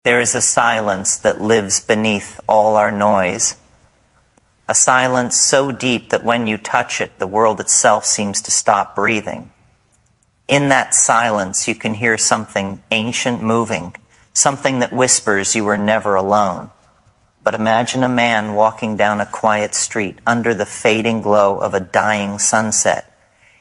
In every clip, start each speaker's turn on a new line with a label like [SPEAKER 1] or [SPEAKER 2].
[SPEAKER 1] There is a silence that lives beneath all our noise. A silence so deep that when you touch it, the world itself seems to stop breathing. In that silence, you can hear something ancient moving, something that whispers you were never alone. But imagine a man walking down a quiet street under the fading glow of a dying sunset.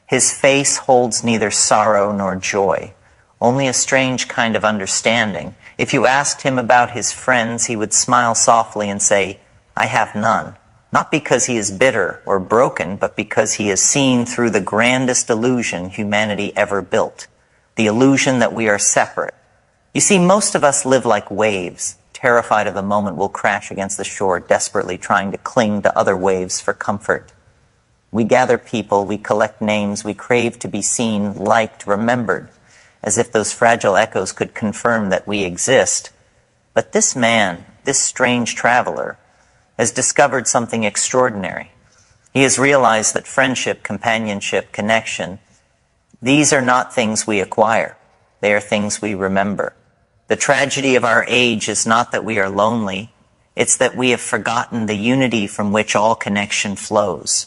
[SPEAKER 1] His face holds neither sorrow nor joy, only a strange kind of understanding. If you asked him about his friends, he would smile softly and say, "I have none." Not because he is bitter or broken, but because he has seen through the grandest illusion humanity ever built, the illusion that we are separate. You see, most of us live like waves, terrified of the moment we'll crash against the shore, desperately trying to cling to other waves for comfort. We gather people, we collect names, we crave to be seen, liked, remembered, as if those fragile echoes could confirm that we exist. But this man, this strange traveler, has discovered something extraordinary. He has realized that friendship, companionship, connection, these are not things we acquire. They are things we remember. The tragedy of our age is not that we are lonely, it's that we have forgotten the unity from which all connection flows.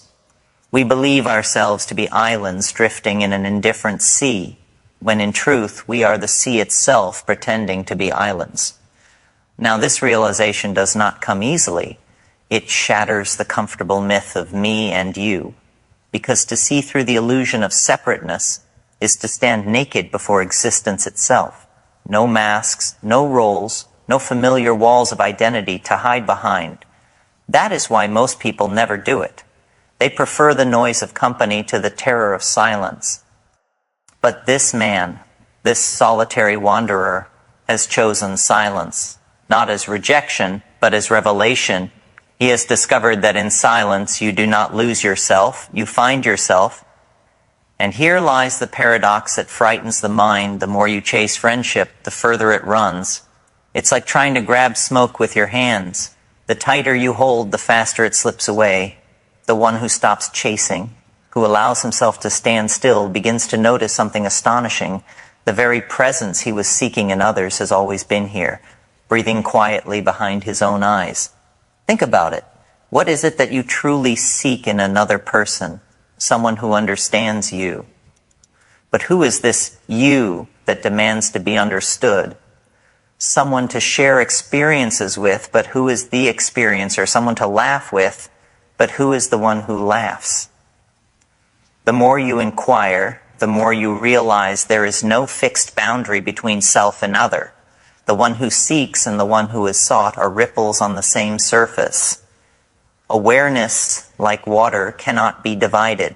[SPEAKER 1] We believe ourselves to be islands drifting in an indifferent sea, when in truth we are the sea itself pretending to be islands. Now this realization does not come easily. It shatters the comfortable myth of me and you, because to see through the illusion of separateness is to stand naked before existence itself. No masks, no roles, no familiar walls of identity to hide behind. That is why most people never do it. They prefer the noise of company to the terror of silence. But this man, this solitary wanderer, has chosen silence, not as rejection, but as revelation. He has discovered that in silence you do not lose yourself, you find yourself. And here lies the paradox that frightens the mind. The more you chase friendship, the further it runs. It's like trying to grab smoke with your hands. The tighter you hold, the faster it slips away. The one who stops chasing, who allows himself to stand still, begins to notice something astonishing. The very presence he was seeking in others has always been here, breathing quietly behind his own eyes. Think about it. What is it that you truly seek in another person? Someone who understands you. But who is this you that demands to be understood? Someone to share experiences with, but who is the experiencer? Someone to laugh with, but who is the one who laughs? The more you inquire, the more you realize there is no fixed boundary between self and other. The one who seeks and the one who is sought are ripples on the same surface. Awareness, like water, cannot be divided.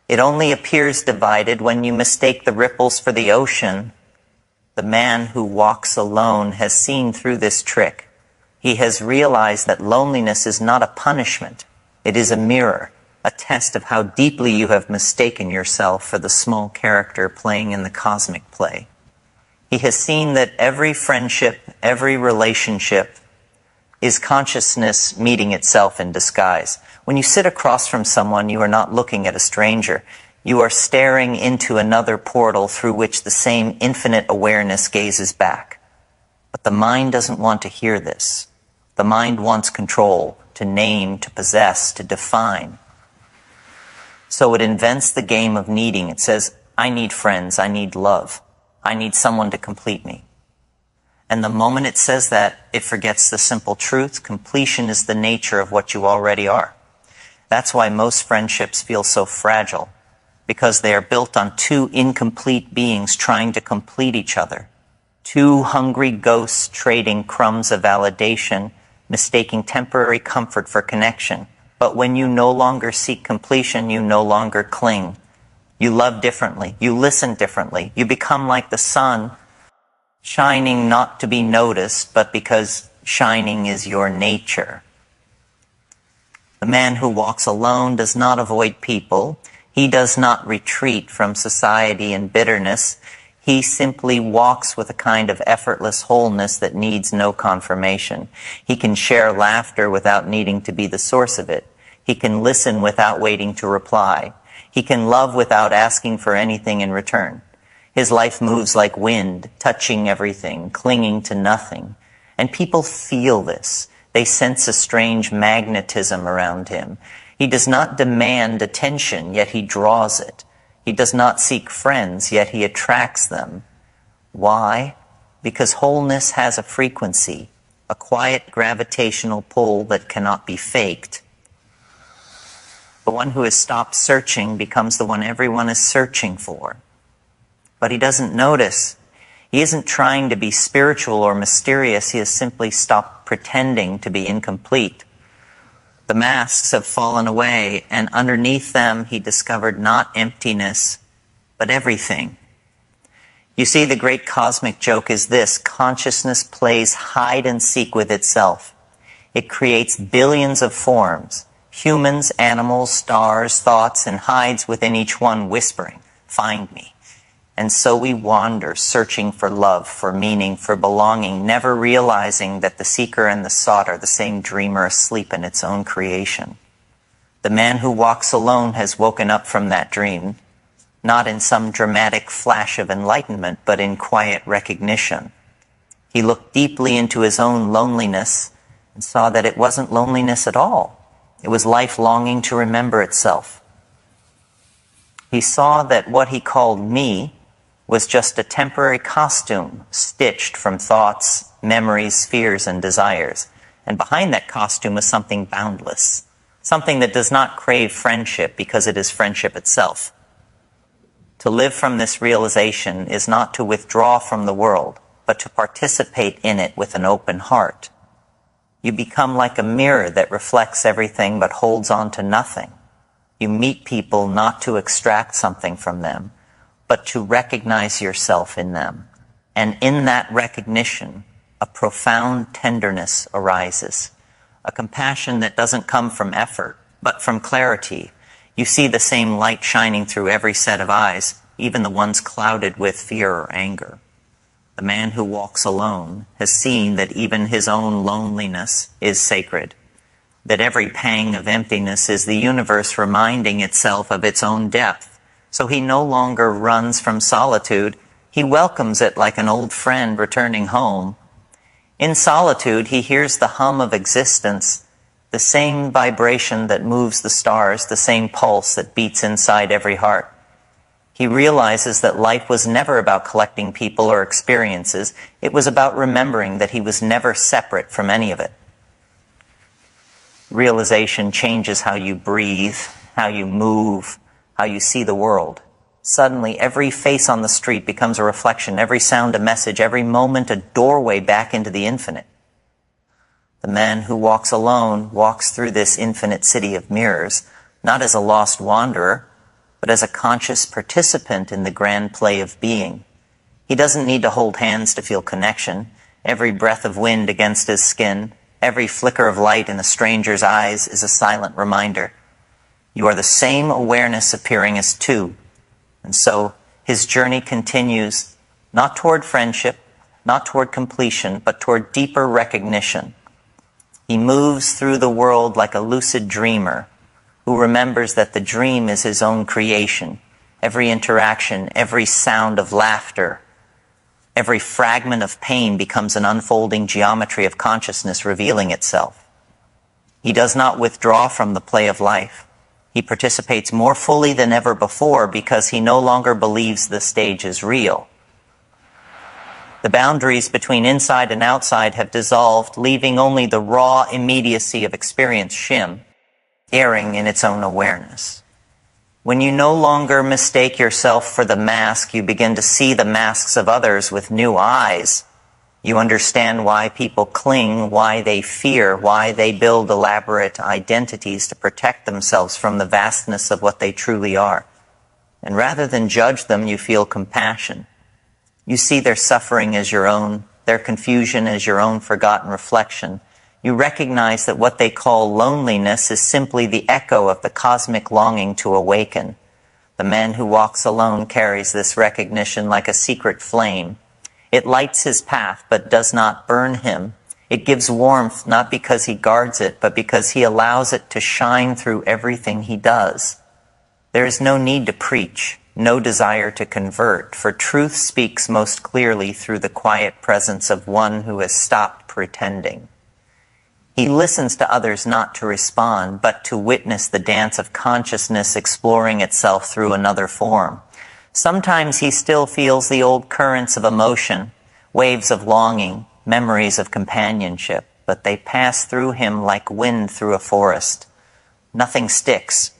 [SPEAKER 1] It only appears divided when you mistake the ripples for the ocean. The man who walks alone has seen through this trick. He has realized that loneliness is not a punishment. It is a mirror, a test of how deeply you have mistaken yourself for the small character playing in the cosmic play. He has seen that every friendship, every relationship is consciousness meeting itself in disguise. When you sit across from someone, you are not looking at a stranger. You are staring into another portal through which the same infinite awareness gazes back. But the mind doesn't want to hear this. The mind wants control, to name, to possess, to define. So it invents the game of needing. It says, I need friends, I need love. I need someone to complete me. And the moment it says that, it forgets the simple truth. Completion is the nature of what you already are. That's why most friendships feel so fragile, because they are built on two incomplete beings trying to complete each other. Two hungry ghosts trading crumbs of validation, mistaking temporary comfort for connection. But when you no longer seek completion, you no longer cling. You love differently. You listen differently. You become like the sun, shining not to be noticed, but because shining is your nature. The man who walks alone does not avoid people. He does not retreat from society and bitterness. He simply walks with a kind of effortless wholeness that needs no confirmation. He can share laughter without needing to be the source of it. He can listen without waiting to reply. He can love without asking for anything in return. His life moves like wind, touching everything, clinging to nothing. And people feel this. They sense a strange magnetism around him. He does not demand attention, yet he draws it. He does not seek friends, yet he attracts them. Why? Because wholeness has a frequency, a quiet gravitational pull that cannot be faked. The one who has stopped searching becomes the one everyone is searching for. But he doesn't notice. He isn't trying to be spiritual or mysterious. He has simply stopped pretending to be incomplete. The masks have fallen away, and underneath them he discovered not emptiness, but everything. You see, the great cosmic joke is this: consciousness plays hide and seek with itself. It creates billions of forms, humans, animals, stars, thoughts, and hides within each one, whispering, "Find me." And so we wander, searching for love, for meaning, for belonging, never realizing that the seeker and the sought are the same dreamer asleep in its own creation. The man who walks alone has woken up from that dream, not in some dramatic flash of enlightenment, but in quiet recognition. He looked deeply into his own loneliness and saw that it wasn't loneliness at all. It was life longing to remember itself. He saw that what he called me was just a temporary costume stitched from thoughts, memories, fears, and desires. And behind that costume was something boundless, something that does not crave friendship because it is friendship itself. To live from this realization is not to withdraw from the world, but to participate in it with an open heart. You become like a mirror that reflects everything but holds on to nothing. You meet people not to extract something from them, but to recognize yourself in them. And in that recognition, a profound tenderness arises, a compassion that doesn't come from effort, but from clarity. You see the same light shining through every set of eyes, even the ones clouded with fear or anger. The man who walks alone has seen that even his own loneliness is sacred, that every pang of emptiness is the universe reminding itself of its own depth. So he no longer runs from solitude. He welcomes it like an old friend returning home. In solitude, he hears the hum of existence, the same vibration that moves the stars, the same pulse that beats inside every heart. He realizes that life was never about collecting people or experiences. It was about remembering that he was never separate from any of it. Realization changes how you breathe, how you move, how you see the world. Suddenly, every face on the street becomes a reflection, every sound a message, every moment a doorway back into the infinite. The man who walks alone walks through this infinite city of mirrors, not as a lost wanderer, but as a conscious participant in the grand play of being. He doesn't need to hold hands to feel connection. Every breath of wind against his skin, every flicker of light in a stranger's eyes is a silent reminder. You are the same awareness appearing as two. And so his journey continues, not toward friendship, not toward completion, but toward deeper recognition. He moves through the world like a lucid dreamer who remembers that the dream is his own creation. Every interaction, every sound of laughter, every fragment of pain becomes an unfolding geometry of consciousness revealing itself. He does not withdraw from the play of life. He participates more fully than ever before because he no longer believes the stage is real. The boundaries between inside and outside have dissolved, leaving only the raw immediacy of experience shim, airing in its own awareness. When you no longer mistake yourself for the mask, you begin to see the masks of others with new eyes. You understand why people cling, why they fear, why they build elaborate identities to protect themselves from the vastness of what they truly are. And rather than judge them, you feel compassion. You see their suffering as your own, their confusion as your own forgotten reflection. You recognize that what they call loneliness is simply the echo of the cosmic longing to awaken. The man who walks alone carries this recognition like a secret flame. It lights his path, but does not burn him. It gives warmth, not because he guards it, but because he allows it to shine through everything he does. There is no need to preach. no desire to convert, for truth speaks most clearly through the quiet presence of one who has stopped pretending. He listens to others not to respond, but to witness the dance of consciousness exploring itself through another form. Sometimes he still feels the old currents of emotion, waves of longing, memories of companionship, but they pass through him like wind through a forest. Nothing sticks.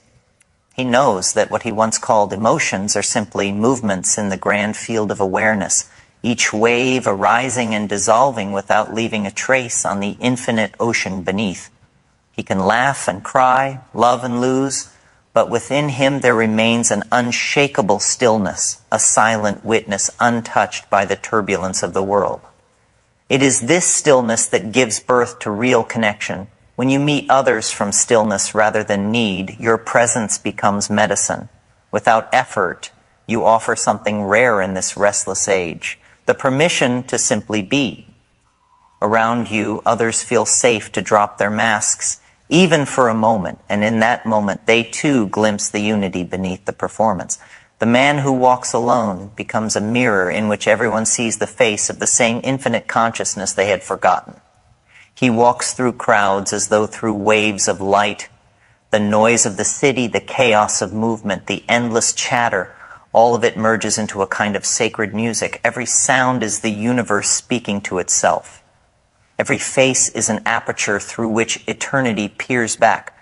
[SPEAKER 1] He knows that what he once called emotions are simply movements in the grand field of awareness, each wave arising and dissolving without leaving a trace on the infinite ocean beneath. He can laugh and cry, love and lose, but within him there remains an unshakable stillness, a silent witness untouched by the turbulence of the world. It is this stillness that gives birth to real connection. When you meet others from stillness rather than need, your presence becomes medicine. Without effort, you offer something rare in this restless age, the permission to simply be. Around you, others feel safe to drop their masks, even for a moment, and in that moment they too glimpse the unity beneath the performance. The man who walks alone becomes a mirror in which everyone sees the face of the same infinite consciousness they had forgotten. He walks through crowds as though through waves of light. The noise of the city, the chaos of movement, the endless chatter, all of it merges into a kind of sacred music. Every sound is the universe speaking to itself. Every face is an aperture through which eternity peers back.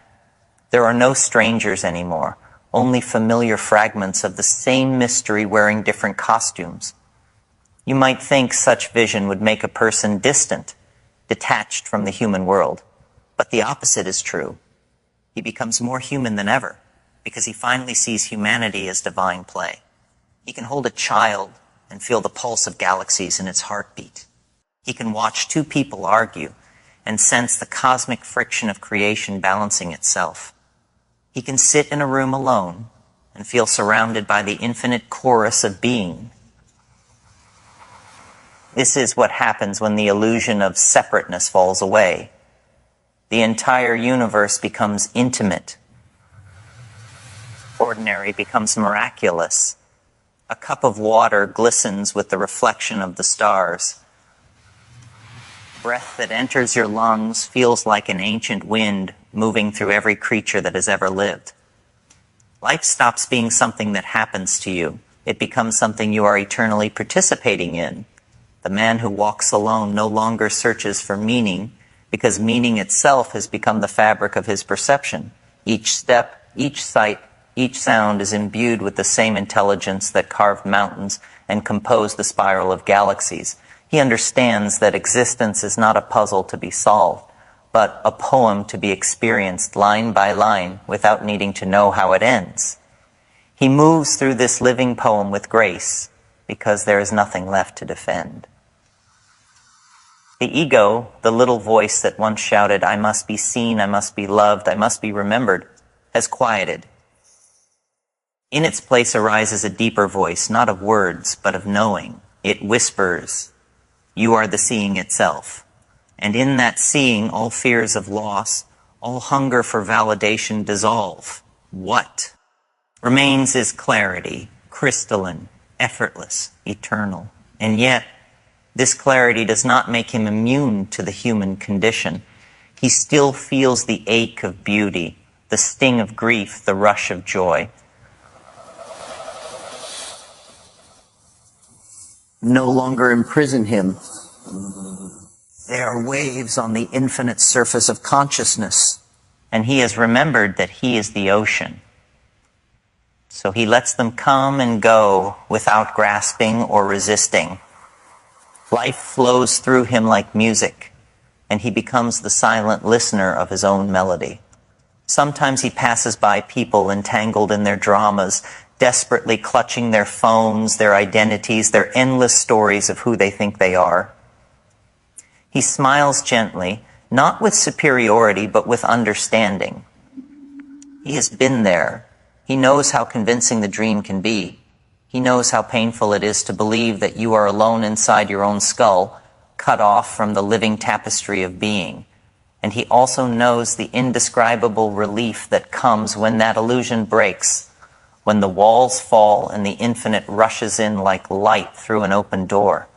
[SPEAKER 1] There are no strangers anymore, only familiar fragments of the same mystery wearing different costumes. You might think such vision would make a person distant, detached from the human world. But the opposite is true. He becomes more human than ever, because he finally sees humanity as divine play. He can hold a child and feel the pulse of galaxies in its heartbeat. He can watch two people argue and sense the cosmic friction of creation balancing itself. He can sit in a room alone and feel surrounded by the infinite chorus of being. This is what happens when the illusion of separateness falls away. The entire universe becomes intimate. Ordinary becomes miraculous. A cup of water glistens with the reflection of the stars. Breath that enters your lungs feels like an ancient wind moving through every creature that has ever lived. Life stops being something that happens to you. It becomes something you are eternally participating in. The man who walks alone no longer searches for meaning, because meaning itself has become the fabric of his perception. Each step, each sight, each sound is imbued with the same intelligence that carved mountains and composed the spiral of galaxies. He understands that existence is not a puzzle to be solved, but a poem to be experienced line by line without needing to know how it ends. He moves through this living poem with grace, because there is nothing left to defend. The ego, the little voice that once shouted, "I must be seen, I must be loved, I must be remembered," has quieted. In its place arises a deeper voice, not of words, but of knowing. It whispers, "You are the seeing itself." And in that seeing, all fears of loss, all hunger for validation dissolve. What remains is clarity, crystalline, effortless, eternal. And yet, this clarity does not make him immune to the human condition. He still feels the ache of beauty, the sting of grief, the rush of joy. No longer imprison him. There are waves on the infinite surface of consciousness, and he has remembered that he is the ocean. So he lets them come and go without grasping or resisting. Life flows through him like music, and he becomes the silent listener of his own melody. Sometimes he passes by people entangled in their dramas, desperately clutching their phones, their identities, their endless stories of who they think they are. He smiles gently, not with superiority, but with understanding. He has been there. He knows how convincing the dream can be. He knows how painful it is to believe that you are alone inside your own skull, cut off from the living tapestry of being. And he also knows the indescribable relief that comes when that illusion breaks. when the walls fall and the infinite rushes in like light through an open door.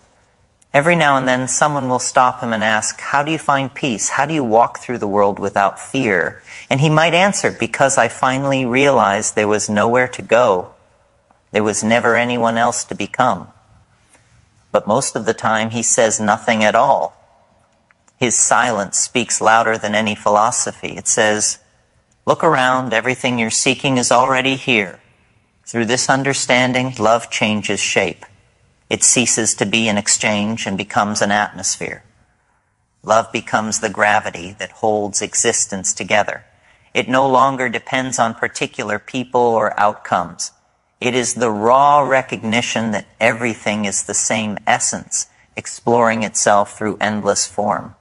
[SPEAKER 1] Every now and then someone will stop him and ask, how do you find peace? How do you walk through the world without fear? And he might answer, because I finally realized there was nowhere to go. There was never anyone else to become. But most of the time he says nothing at all. His silence speaks louder than any philosophy. It says, look around, everything you're seeking is already here. Through this understanding, love changes shape. It ceases to be an exchange and becomes an atmosphere. Love becomes the gravity that holds existence together. It no longer depends on particular people or outcomes. It is the raw recognition that everything is the same essence, exploring itself through endless form.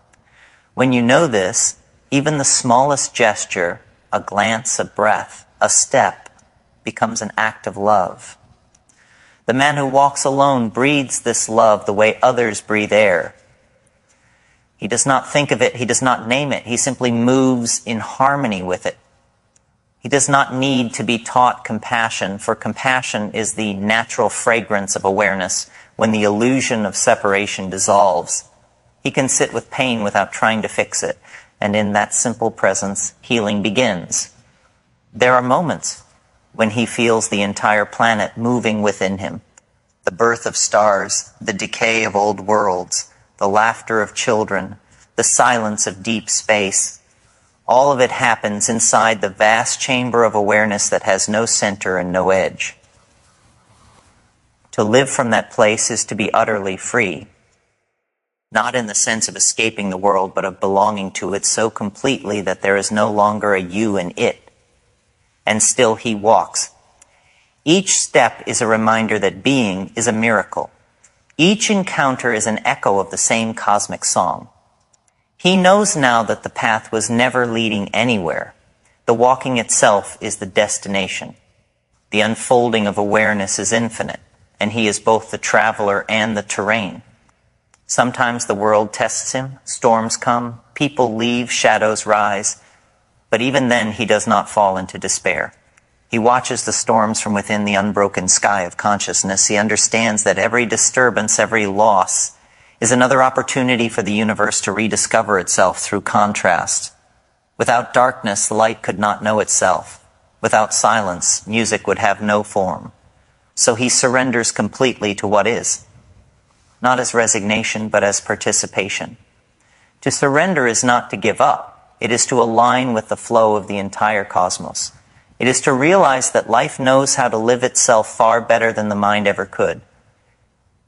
[SPEAKER 1] When you know this, even the smallest gesture, a glance, a breath, a step, becomes an act of love. The man who walks alone breathes this love the way others breathe air. He does not think of it, he does not name it, he simply moves in harmony with it. He does not need to be taught compassion, for compassion is the natural fragrance of awareness when the illusion of separation dissolves. He can sit with pain without trying to fix it, and in that simple presence, healing begins. There are moments when he feels the entire planet moving within him. The birth of stars, the decay of old worlds, the laughter of children, the silence of deep space. All of it happens inside the vast chamber of awareness that has no center and no edge. To live from that place is to be utterly free. Not in the sense of escaping the world, but of belonging to it so completely that there is no longer a you and it. And still he walks. Each step is a reminder that being is a miracle. Each encounter is an echo of the same cosmic song. He knows now that the path was never leading anywhere. The walking itself is the destination. The unfolding of awareness is infinite, and he is both the traveler and the terrain. Sometimes the world tests him, storms come, people leave, shadows rise, but even then he does not fall into despair. He watches the storms from within the unbroken sky of consciousness. He understands that every disturbance, every loss, is another opportunity for the universe to rediscover itself through contrast. Without darkness, light could not know itself. Without silence, music would have no form. So he surrenders completely to what is, not as resignation, but as participation. To surrender is not to give up. It is to align with the flow of the entire cosmos. It is to realize that life knows how to live itself far better than the mind ever could.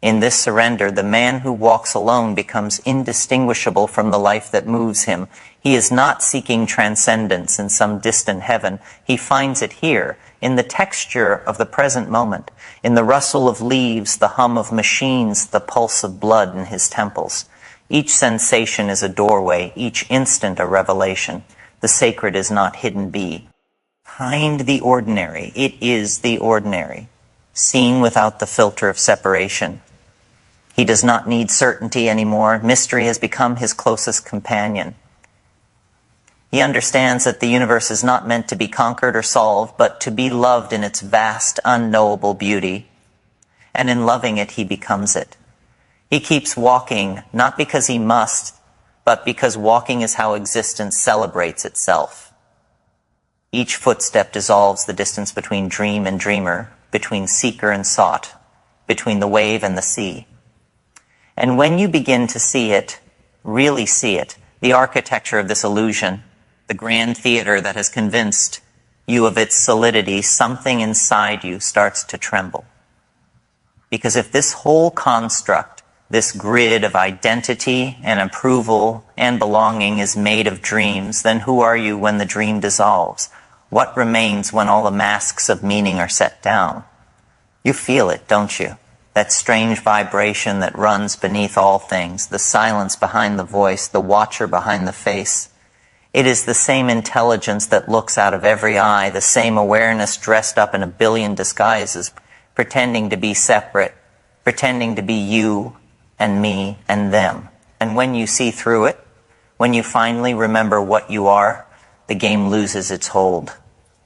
[SPEAKER 1] In this surrender, the man who walks alone becomes indistinguishable from the life that moves him. He is not seeking transcendence in some distant heaven. He finds it here, in the texture of the present moment, in the rustle of leaves, the hum of machines, the pulse of blood in his temples. Each sensation is a doorway, each instant a revelation. The sacred is not hidden be. Behind the ordinary, it is the ordinary, seen without the filter of separation. He does not need certainty anymore. Mystery has become his closest companion. He understands that the universe is not meant to be conquered or solved, but to be loved in its vast, unknowable beauty. And in loving it, he becomes it. He keeps walking, not because he must, but because walking is how existence celebrates itself. Each footstep dissolves the distance between dream and dreamer, between seeker and sought, between the wave and the sea. And when you begin to see it, really see it, the architecture of this illusion, the grand theater that has convinced you of its solidity, something inside you starts to tremble. Because if this whole construct, this grid of identity and approval and belonging is made of dreams, then who are you when the dream dissolves? What remains when all the masks of meaning are set down? You feel it, don't you? That strange vibration that runs beneath all things, the silence behind the voice, the watcher behind the face. It is the same intelligence that looks out of every eye, the same awareness dressed up in a billion disguises, pretending to be separate, pretending to be you and me and them. And when you see through it, when you finally remember what you are, the game loses its hold.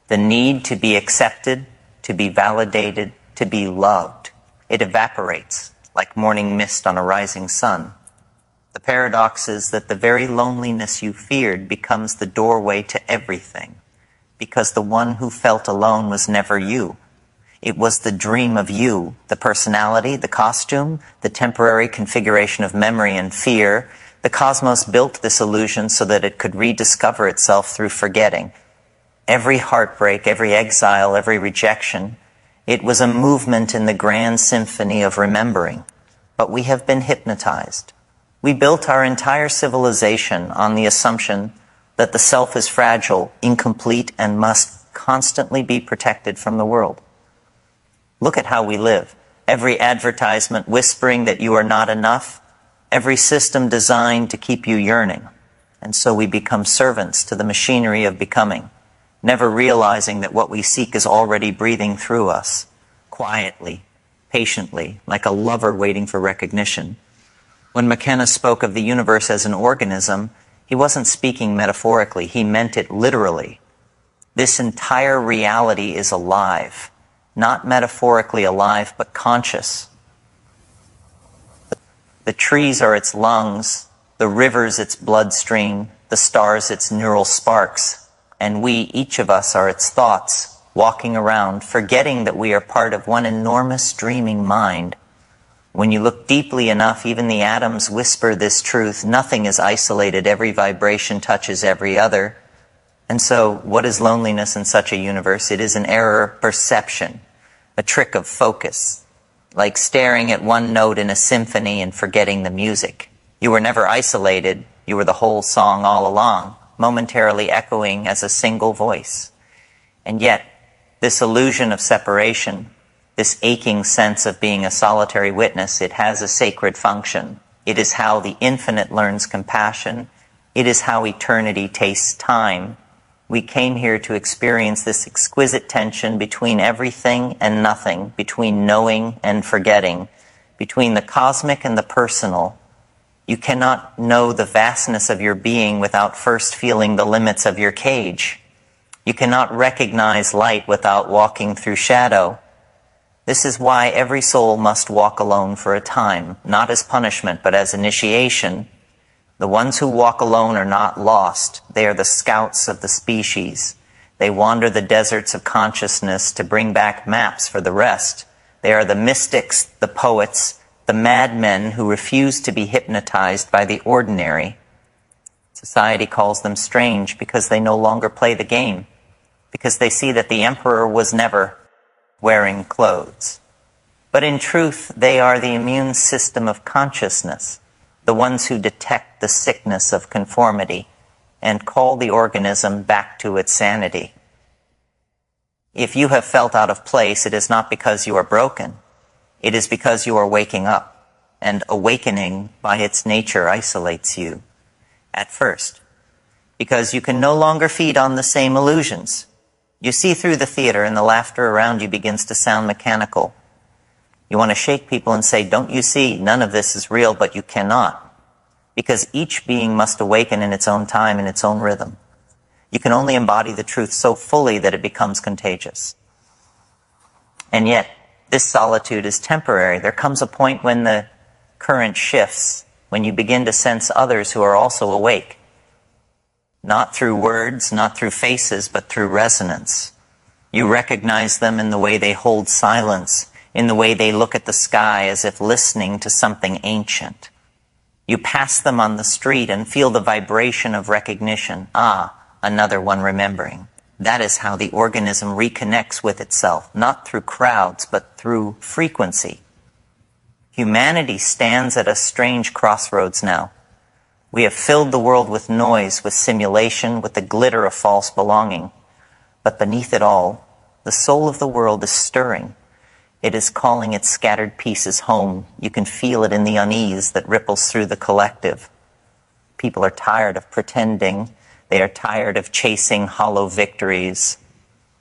[SPEAKER 1] The need to be accepted, to be validated, to be loved. It evaporates like morning mist on a rising sun. The paradox is that the very loneliness you feared becomes the doorway to everything, because the one who felt alone was never you. It was the dream of you, the personality, the costume, the temporary configuration of memory and fear. The cosmos built this illusion so that it could rediscover itself through forgetting. Every heartbreak, every exile, every rejection, it was a movement in the grand symphony of remembering. But we have been hypnotized. We built our entire civilization on the assumption that the self is fragile, incomplete, and must constantly be protected from the world. Look at how we live. Every advertisement whispering that you are not enough, every system designed to keep you yearning. And so we become servants to the machinery of becoming, never realizing that what we seek is already breathing through us, quietly, patiently, like a lover waiting for recognition. When McKenna spoke of the universe as an organism, he wasn't speaking metaphorically, he meant it literally. This entire reality is alive, not metaphorically alive, but conscious. The trees are its lungs, the rivers its bloodstream, the stars its neural sparks, and we, each of us, are its thoughts, walking around, forgetting that we are part of one enormous dreaming mind. When you look deeply enough, even the atoms whisper this truth. Nothing is isolated. Every vibration touches every other. And so, what is loneliness in such a universe? It is an error of perception, a trick of focus, like staring at one note in a symphony and forgetting the music. You were never isolated. You were the whole song all along, momentarily echoing as a single voice. And yet, this illusion of separation, this aching sense of being a solitary witness, it has a sacred function. It is how the infinite learns compassion. It is how eternity tastes time. We came here to experience this exquisite tension between everything and nothing, between knowing and forgetting, between the cosmic and the personal. You cannot know the vastness of your being without first feeling the limits of your cage. You cannot recognize light without walking through shadow. This is why every soul must walk alone for a time, not as punishment, but as initiation. The ones who walk alone are not lost. They are the scouts of the species. They wander the deserts of consciousness to bring back maps for the rest. They are the mystics, the poets, the madmen who refuse to be hypnotized by the ordinary. Society calls them strange because they no longer play the game, because they see that the emperor was never wearing clothes. But in truth, they are the immune system of consciousness, the ones who detect the sickness of conformity and call the organism back to its sanity. If you have felt out of place, it is not because you are broken. It is because you are waking up, and awakening by its nature isolates you at first, because you can no longer feed on the same illusions. You see through the theater and the laughter around you begins to sound mechanical. You want to shake people and say, don't you see, none of this is real, but you cannot. Because each being must awaken in its own time, in its own rhythm. You can only embody the truth so fully that it becomes contagious. And yet, this solitude is temporary. There comes a point when the current shifts, when you begin to sense others who are also awake. Not through words, not through faces, but through resonance. You recognize them in the way they hold silence, in the way they look at the sky as if listening to something ancient. You pass them on the street and feel the vibration of recognition. Ah, another one remembering. That is how the organism reconnects with itself, not through crowds, but through frequency. Humanity stands at a strange crossroads now. We have filled the world with noise, with simulation, with the glitter of false belonging. But beneath it all, the soul of the world is stirring. It is calling its scattered pieces home. You can feel it in the unease that ripples through the collective. People are tired of pretending. They are tired of chasing hollow victories.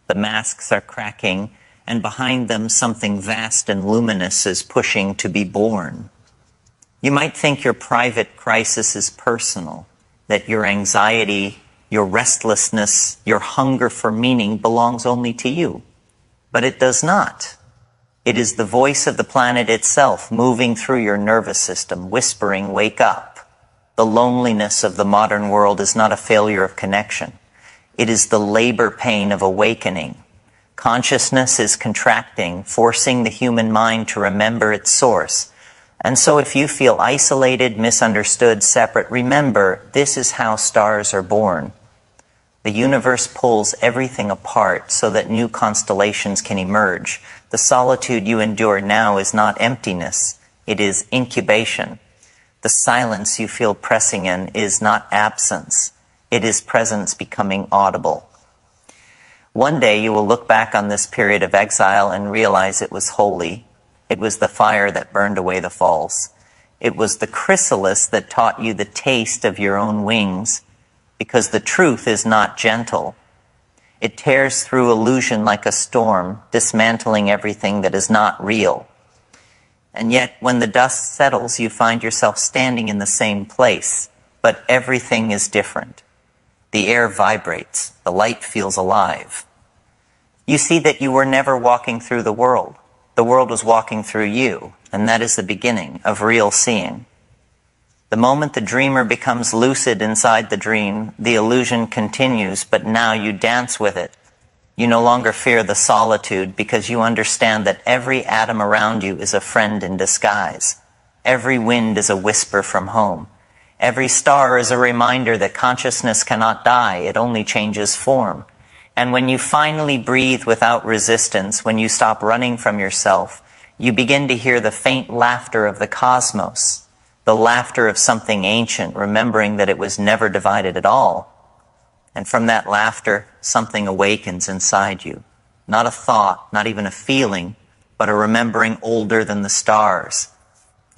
[SPEAKER 1] The masks are cracking, and behind them something vast and luminous is pushing to be born. You might think your private crisis is personal, that your anxiety, your restlessness, your hunger for meaning belongs only to you. But it does not. It is the voice of the planet itself moving through your nervous system, whispering, "Wake up." The loneliness of the modern world is not a failure of connection. It is the labor pain of awakening. Consciousness is contracting, forcing the human mind to remember its source. And so if you feel isolated, misunderstood, separate, remember, this is how stars are born. The universe pulls everything apart so that new constellations can emerge. The solitude you endure now is not emptiness, it is incubation. The silence you feel pressing in is not absence, it is presence becoming audible. One day you will look back on this period of exile and realize it was holy. It was the fire that burned away the false. It was the chrysalis that taught you the taste of your own wings, because the truth is not gentle. It tears through illusion like a storm, dismantling everything that is not real. And yet, when the dust settles, you find yourself standing in the same place, but everything is different. The air vibrates, the light feels alive. You see that you were never walking through the world. The world was walking through you, and that is the beginning of real seeing. The moment the dreamer becomes lucid inside the dream, the illusion continues, but now you dance with it. You no longer fear the solitude because you understand that every atom around you is a friend in disguise. Every wind is a whisper from home. Every star is a reminder that consciousness cannot die, it only changes form. And when you finally breathe without resistance, when you stop running from yourself, you begin to hear the faint laughter of the cosmos, the laughter of something ancient, remembering that it was never divided at all. And from that laughter, something awakens inside you. Not a thought, not even a feeling, but a remembering older than the stars.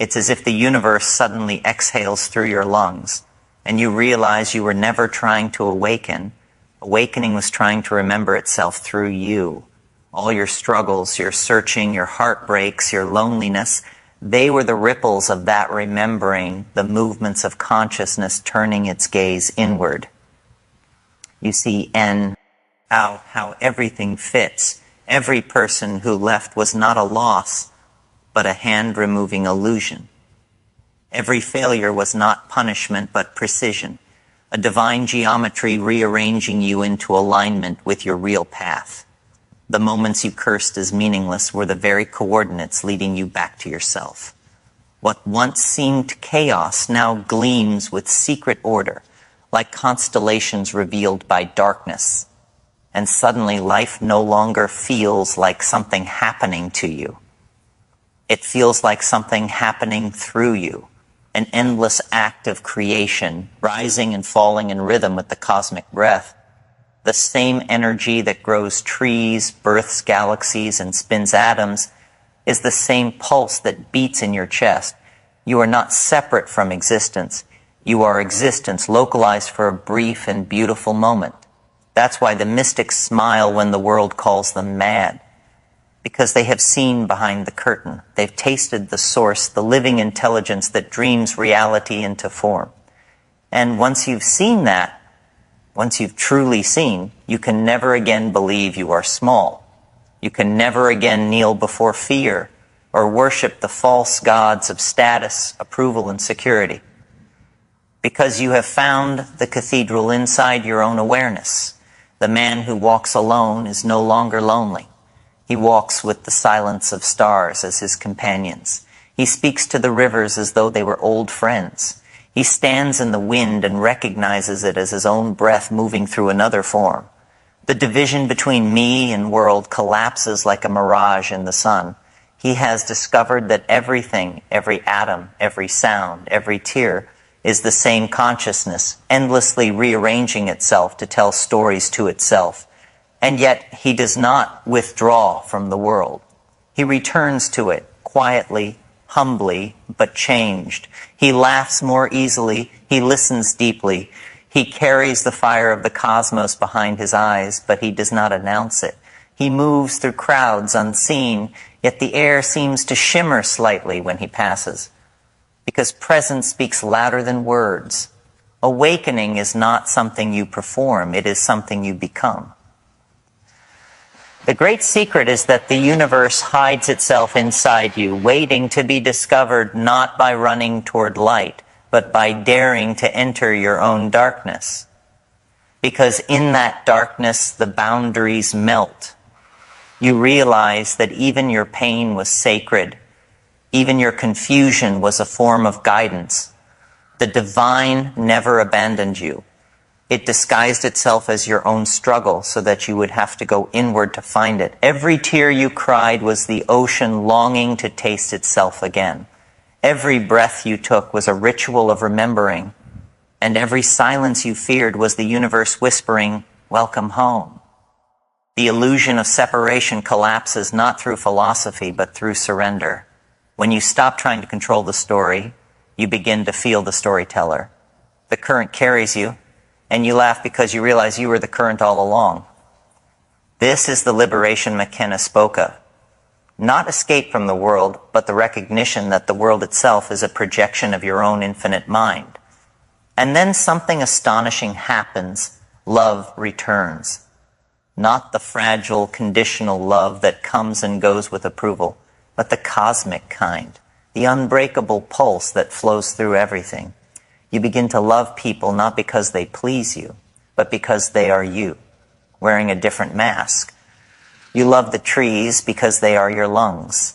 [SPEAKER 1] It's as if the universe suddenly exhales through your lungs, and you realize you were never trying to awaken. Awakening was trying to remember itself through you. All your struggles, your searching, your heartbreaks, your loneliness, they were the ripples of that remembering, the movements of consciousness turning its gaze inward. You see, how everything fits. Every person who left was not a loss, but a hand-removing illusion. Every failure was not punishment, but precision. A divine geometry rearranging you into alignment with your real path. The moments you cursed as meaningless were the very coordinates leading you back to yourself. What once seemed chaos now gleams with secret order, like constellations revealed by darkness. And suddenly life no longer feels like something happening to you. It feels like something happening through you. An endless act of creation, rising and falling in rhythm with the cosmic breath. The same energy that grows trees, births galaxies, and spins atoms is the same pulse that beats in your chest. You are not separate from existence. You are existence localized for a brief and beautiful moment. That's why the mystics smile when the world calls them mad. Because they have seen behind the curtain. They've tasted the source, the living intelligence that dreams reality into form. And once you've seen that, once you've truly seen, you can never again believe you are small. You can never again kneel before fear or worship the false gods of status, approval, and security. Because you have found the cathedral inside your own awareness. The man who walks alone is no longer lonely. He walks with the silence of stars as his companions. He speaks to the rivers as though they were old friends. He stands in the wind and recognizes it as his own breath moving through another form. The division between me and world collapses like a mirage in the sun. He has discovered that everything, every atom, every sound, every tear, is the same consciousness, endlessly rearranging itself to tell stories to itself. And yet he does not withdraw from the world. He returns to it quietly, humbly, but changed. He laughs more easily. He listens deeply. He carries the fire of the cosmos behind his eyes, but he does not announce it. He moves through crowds unseen, yet the air seems to shimmer slightly when he passes. Because presence speaks louder than words. Awakening is not something you perform. It is something you become. The great secret is that the universe hides itself inside you, waiting to be discovered not by running toward light, but by daring to enter your own darkness. Because in that darkness, the boundaries melt. You realize that even your pain was sacred. Even your confusion was a form of guidance. The divine never abandoned you. It disguised itself as your own struggle so that you would have to go inward to find it. Every tear you cried was the ocean longing to taste itself again. Every breath you took was a ritual of remembering. And every silence you feared was the universe whispering, "Welcome home." The illusion of separation collapses not through philosophy, but through surrender. When you stop trying to control the story, you begin to feel the storyteller. The current carries you, and you laugh because you realize you were the current all along. This is the liberation McKenna spoke of. Not escape from the world, but the recognition that the world itself is a projection of your own infinite mind. And then something astonishing happens. Love returns. Not the fragile, conditional love that comes and goes with approval, but the cosmic kind, the unbreakable pulse that flows through everything. You begin to love people not because they please you, but because they are you, wearing a different mask. You love the trees because they are your lungs.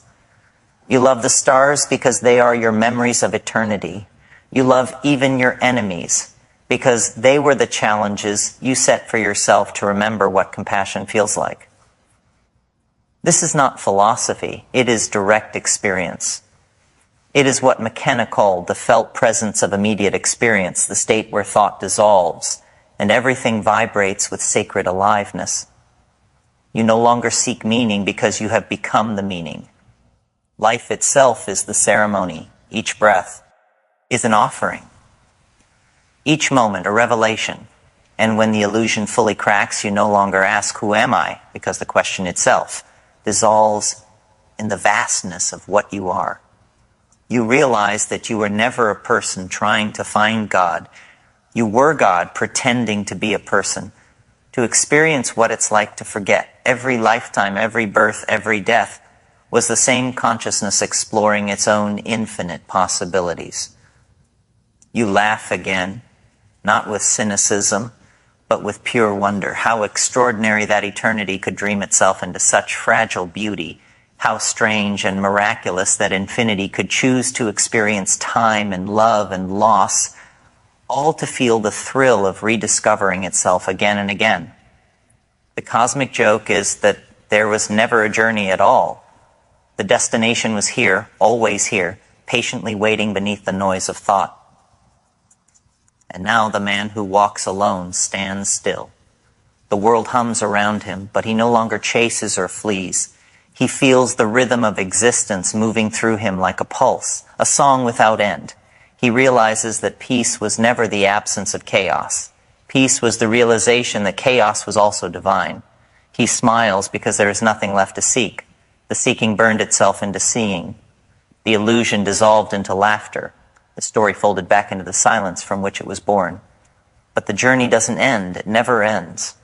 [SPEAKER 1] You love the stars because they are your memories of eternity. You love even your enemies because they were the challenges you set for yourself to remember what compassion feels like. This is not philosophy, it is direct experience. It is what McKenna called the felt presence of immediate experience, the state where thought dissolves and everything vibrates with sacred aliveness. You no longer seek meaning because you have become the meaning. Life itself is the ceremony. Each breath is an offering. Each moment a revelation. And when the illusion fully cracks, you no longer ask, "Who am I?" because the question itself dissolves in the vastness of what you are. You realize that you were never a person trying to find God. You were God pretending to be a person, to experience what it's like to forget. Every lifetime, every birth, every death was the same consciousness exploring its own infinite possibilities. You laugh again, not with cynicism, but with pure wonder. How extraordinary that eternity could dream itself into such fragile beauty. How strange and miraculous that infinity could choose to experience time and love and loss, all to feel the thrill of rediscovering itself again and again. The cosmic joke is that there was never a journey at all. The destination was here, always here, patiently waiting beneath the noise of thought. And now the man who walks alone stands still. The world hums around him, but he no longer chases or flees. He feels the rhythm of existence moving through him like a pulse, a song without end. He realizes that peace was never the absence of chaos. Peace was the realization that chaos was also divine. He smiles because there is nothing left to seek. The seeking burned itself into seeing. The illusion dissolved into laughter. The story folded back into the silence from which it was born. But the journey doesn't end. It never ends.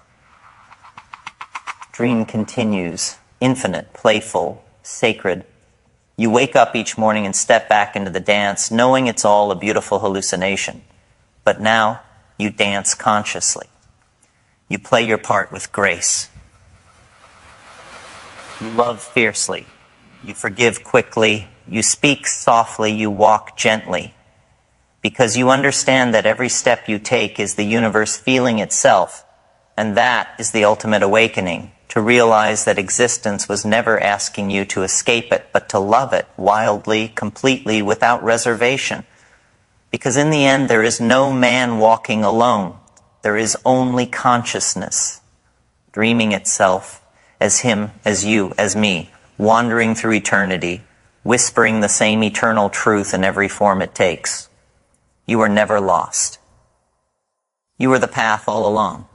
[SPEAKER 1] Dream continues. Infinite, playful, sacred. You wake up each morning and step back into the dance, knowing it's all a beautiful hallucination. But now, you dance consciously. You play your part with grace. You love fiercely. You forgive quickly. You speak softly. You walk gently. Because you understand that every step you take is the universe feeling itself, and that is the ultimate awakening. To realize that existence was never asking you to escape it, but to love it wildly, completely, without reservation. Because in the end, there is no man walking alone. There is only consciousness, dreaming itself as him, as you, as me, wandering through eternity, whispering the same eternal truth in every form it takes. You are never lost. You are the path all along.